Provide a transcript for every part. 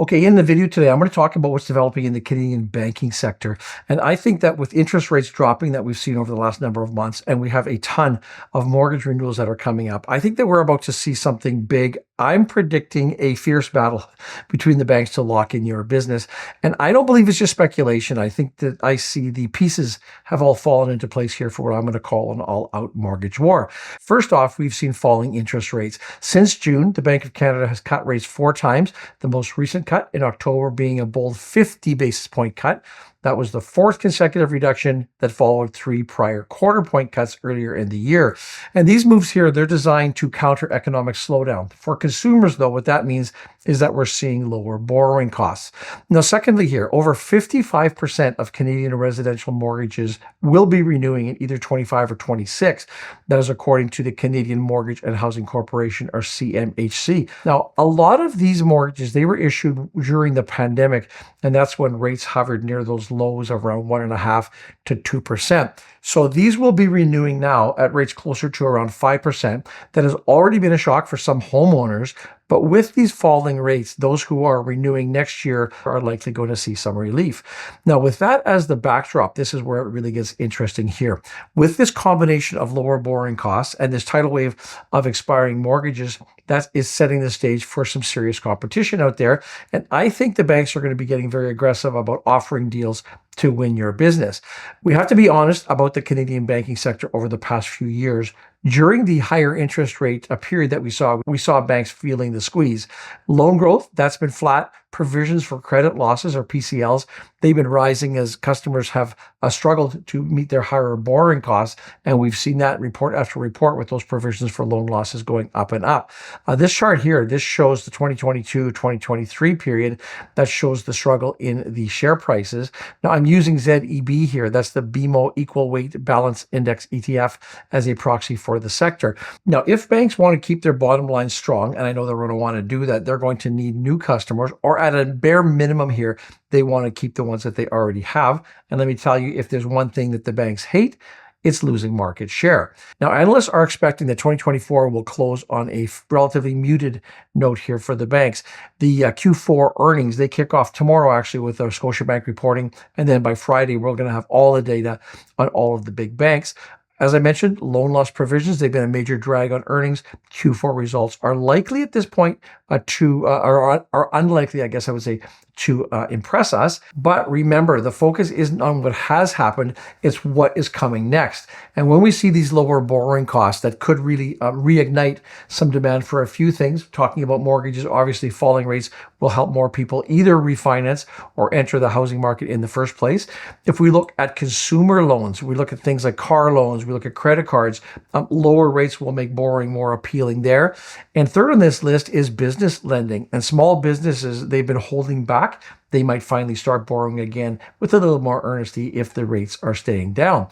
Okay, in the video today, I'm going to talk about what's developing in the Canadian banking sector. And I think that with interest rates dropping that we've seen over the last number of months, and we have a ton of mortgage renewals that are coming up, I think that we're about to see something big. I'm predicting a fierce battle between the banks to lock in your business. And I don't believe it's just speculation. I think that I see the pieces have all fallen into place here for what I'm going to call an all-out mortgage war. First off, we've seen falling interest rates. Since June, the Bank of Canada has cut rates 4 times, the most recent cut in October being a bold 50 basis point cut. That was the 4th consecutive reduction that followed 3 prior quarter point cuts earlier in the year. And these moves here, they're designed to counter economic slowdown. For consumers, though, what that means is that we're seeing lower borrowing costs. Now, secondly here, over 55% of Canadian residential mortgages will be renewing in either 25 or 26. That is according to the Canadian Mortgage and Housing Corporation, or CMHC. Now, a lot of these mortgages, they were issued during the pandemic, and that's when rates hovered near those lows of around 1.5% to 2%. So these will be renewing now at rates closer to around 5%. That has already been a shock for some homeowners. But with these falling rates, those who are renewing next year are likely going to see some relief. Now, with that as the backdrop, this is where it really gets interesting here. With this combination of lower borrowing costs and this tidal wave of expiring mortgages, that is setting the stage for some serious competition out there. And I think the banks are going to be getting very aggressive about offering deals to win your business. We have to be honest about the Canadian banking sector over the past few years. During the higher interest rate period that we saw banks feeling the squeeze. Loan growth, that's been flat. Provisions for credit losses, or PCLs, they've been rising as customers have struggled to meet their higher borrowing costs. And we've seen that report after report with those provisions for loan losses going up and up. This chart here, this shows the 2022-2023 period. That shows the struggle in the share prices. Now, I'm using ZEB here. That's the BMO Equal Weight Balance Index ETF as a proxy for the sector. Now, if banks want to keep their bottom line strong, and I know they're going to want to do that, they're going to need new customers, or at a bare minimum here, they want to keep the ones that they already have. And let me tell you, if there's one thing that the banks hate, it's losing market share. Now, analysts are expecting that 2024 will close on a relatively muted note here for the banks. The Q4 earnings, they kick off tomorrow actually with our Scotiabank reporting. And then by Friday, we're going to have all the data on all of the big banks. As I mentioned, loan loss provisions, they've been a major drag on earnings. Q4 results are likely at this point are unlikely, I guess I would say, to impress us. But remember, the focus isn't on what has happened, it's what is coming next. And when we see these lower borrowing costs, that could really reignite some demand for a few things. Talking about mortgages, obviously falling rates will help more people either refinance or enter the housing market in the first place. If we look at consumer loans, we look at things like car loans, we look at credit cards, lower rates will make borrowing more appealing there. And third on this list is business lending. And small businesses, they've been holding back. They might finally start borrowing again with a little more earnesty if the rates are staying down.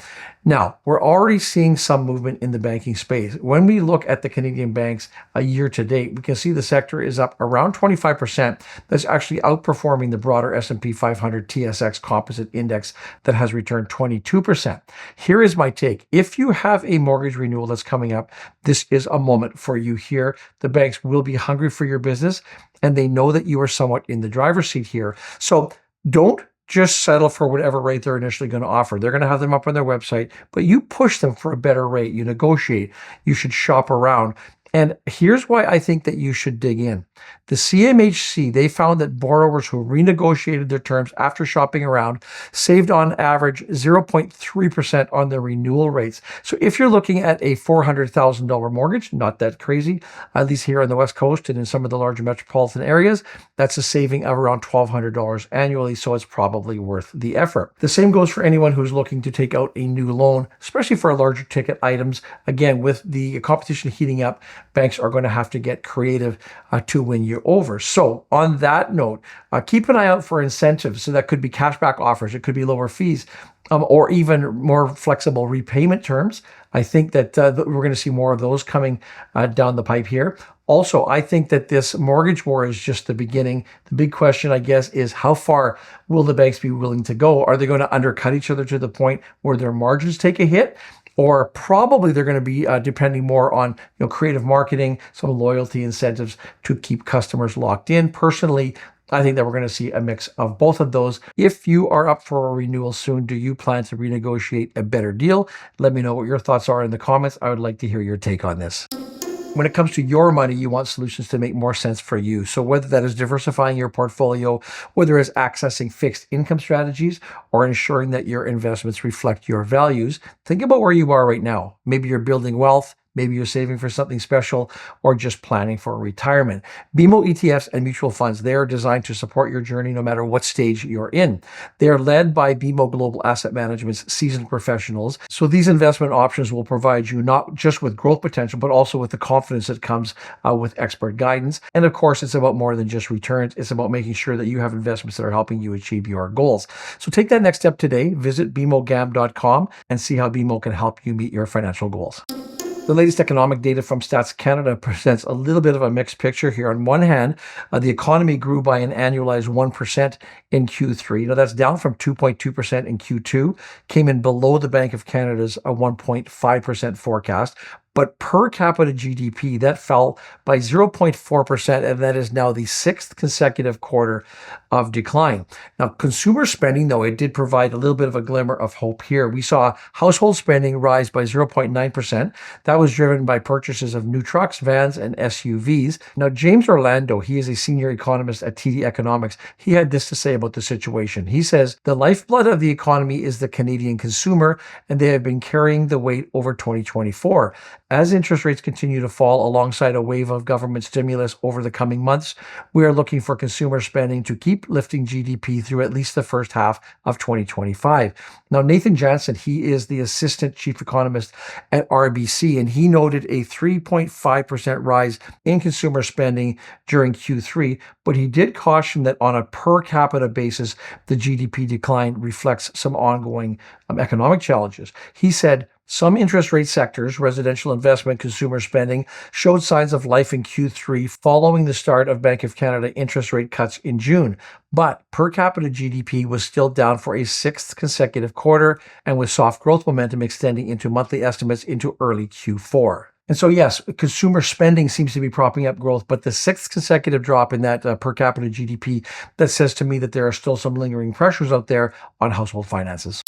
Now, we're already seeing some movement in the banking space. When we look at the Canadian banks a year to date, we can see the sector is up around 25%. That's actually outperforming the broader S&P 500 TSX Composite Index that has returned 22%. Here is my take. If you have a mortgage renewal that's coming up, this is a moment for you here. The banks will be hungry for your business, and they know that you are somewhat in the driver's seat here. So don't just settle for whatever rate they're initially going to offer. They're going to have them up on their website, but you push them for a better rate. You negotiate. You should shop around. And here's why I think that you should dig in. The CMHC, they found that borrowers who renegotiated their terms after shopping around saved on average 0.3% on their renewal rates. So if you're looking at a $400,000 mortgage, not that crazy, at least here on the West Coast and in some of the larger metropolitan areas, that's a saving of around $1,200 annually, so it's probably worth the effort. The same goes for anyone who's looking to take out a new loan, especially for larger ticket items. Again, with the competition heating up, banks are going to have to get creative to win you over. So on that note, keep an eye out for incentives. So that could be cashback offers. It could be lower fees. Or even more flexible repayment terms. I think that we're going to see more of those coming down the pipe here. Also, I think that this mortgage war is just the beginning. The big question, I guess, is how far will the banks be willing to go? Are they going to undercut each other to the point where their margins take a hit? or probably they're going to be depending more on creative marketing, some loyalty incentives to keep customers locked in. Personally, I think that we're going to see a mix of both of those. If you are up for a renewal soon, do you plan to renegotiate a better deal? Let me know what your thoughts are in the comments. I would like to hear your take on this. When it comes to your money, you want solutions to make more sense for you. So whether that is diversifying your portfolio, whether it's accessing fixed income strategies, or ensuring that your investments reflect your values, think about where you are right now. Maybe you're building wealth. Maybe you're saving for something special or just planning for retirement. BMO ETFs and mutual funds, they are designed to support your journey no matter what stage you're in. They are led by BMO Global Asset Management's seasoned professionals. So these investment options will provide you not just with growth potential, but also with the confidence that comes with expert guidance. And of course, it's about more than just returns. It's about making sure that you have investments that are helping you achieve your goals. So take that next step today. Visit bmogam.com and see how BMO can help you meet your financial goals. The latest economic data from Stats Canada presents a little bit of a mixed picture here. On one hand, the economy grew by an annualized 1% in Q3. Now, that's down from 2.2% in Q2, came in below the Bank of Canada's 1.5% forecast. But per capita GDP, that fell by 0.4%, and that is now the sixth consecutive quarter of decline. Now, consumer spending, though, it did provide a little bit of a glimmer of hope here. We saw household spending rise by 0.9%. That was driven by purchases of new trucks, vans, and SUVs. Now, James Orlando, he is a senior economist at TD Economics. He had this to say about the situation. He says, "The lifeblood of the economy is the Canadian consumer, and they have been carrying the weight over 2024. As interest rates continue to fall alongside a wave of government stimulus over the coming months, we are looking for consumer spending to keep lifting GDP through at least the first half of 2025. Now, Nathan Jansen, he is the assistant chief economist at RBC, and he noted a 3.5% rise in consumer spending during Q3, but he did caution that on a per capita basis, the GDP decline reflects some ongoing economic challenges. He said, "Some interest rate sectors, residential investment, consumer spending, showed signs of life in Q3 following the start of Bank of Canada interest rate cuts in June. But per capita GDP was still down for a sixth consecutive quarter, and with soft growth momentum extending into monthly estimates into early Q4. And so, yes, consumer spending seems to be propping up growth, but the sixth consecutive drop in that per capita GDP, that says to me that there are still some lingering pressures out there on household finances.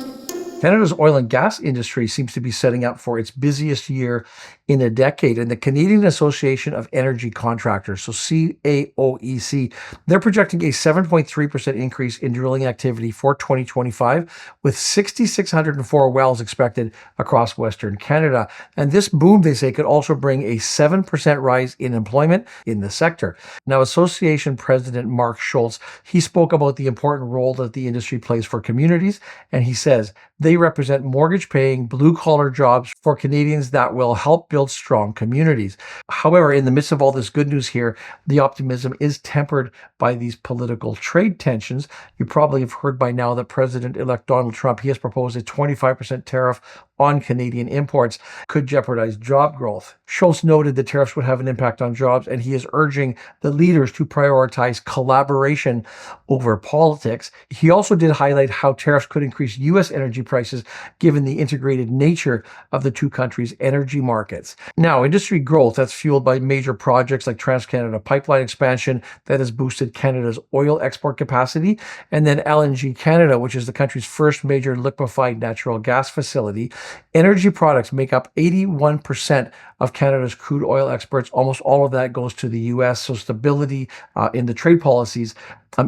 Canada's oil and gas industry seems to be setting up for its busiest year in a decade. And the Canadian Association of Energy Contractors, so CAOEC, they're projecting a 7.3% increase in drilling activity for 2025, with 6,604 wells expected across Western Canada. And this boom, they say, could also bring a 7% rise in employment in the sector. Now, Association President Mark Schultz, he spoke about the important role that the industry plays for communities, and he says, "They represent mortgage-paying, blue-collar jobs for Canadians that will help build strong communities." However, in the midst of all this good news here, the optimism is tempered by these political trade tensions. You probably have heard by now that President-elect Donald Trump, he has proposed a 25% tariff on Canadian imports, could jeopardize job growth. Schultz noted the tariffs would have an impact on jobs, and he is urging the leaders to prioritize collaboration over politics. He also did highlight how tariffs could increase U.S. energy prices given the integrated nature of the two countries' energy markets. Now, industry growth that's fueled by major projects like Trans-Canada Pipeline expansion that has boosted Canada's oil export capacity, and then LNG Canada, which is the country's first major liquefied natural gas facility. Energy products make up 81% of Canada's crude oil exports. Almost all of that goes to the U.S., so stability in the trade policies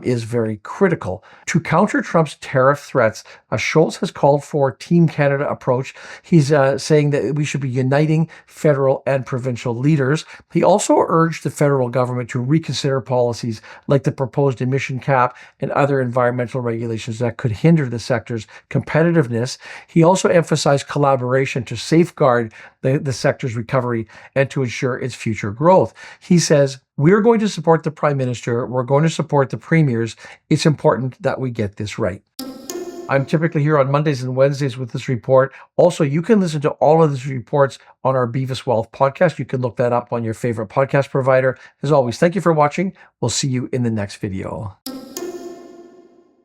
is very critical. To counter Trump's tariff threats, Schultz has called for a Team Canada approach. He's saying that we should be uniting federal and provincial leaders. He also urged the federal government to reconsider policies like the proposed emission cap and other environmental regulations that could hinder the sector's competitiveness. He also emphasized collaboration to safeguard the sector's recovery and to ensure its future growth. He says, "We're going to support the Prime Minister. We're going to support the premiers. It's important that we get this right." I'm typically here on Mondays and Wednesdays with this report. Also, you can listen to all of these reports on our Beavis Wealth podcast. You can look that up on your favorite podcast provider. As always, thank you for watching. We'll see you in the next video.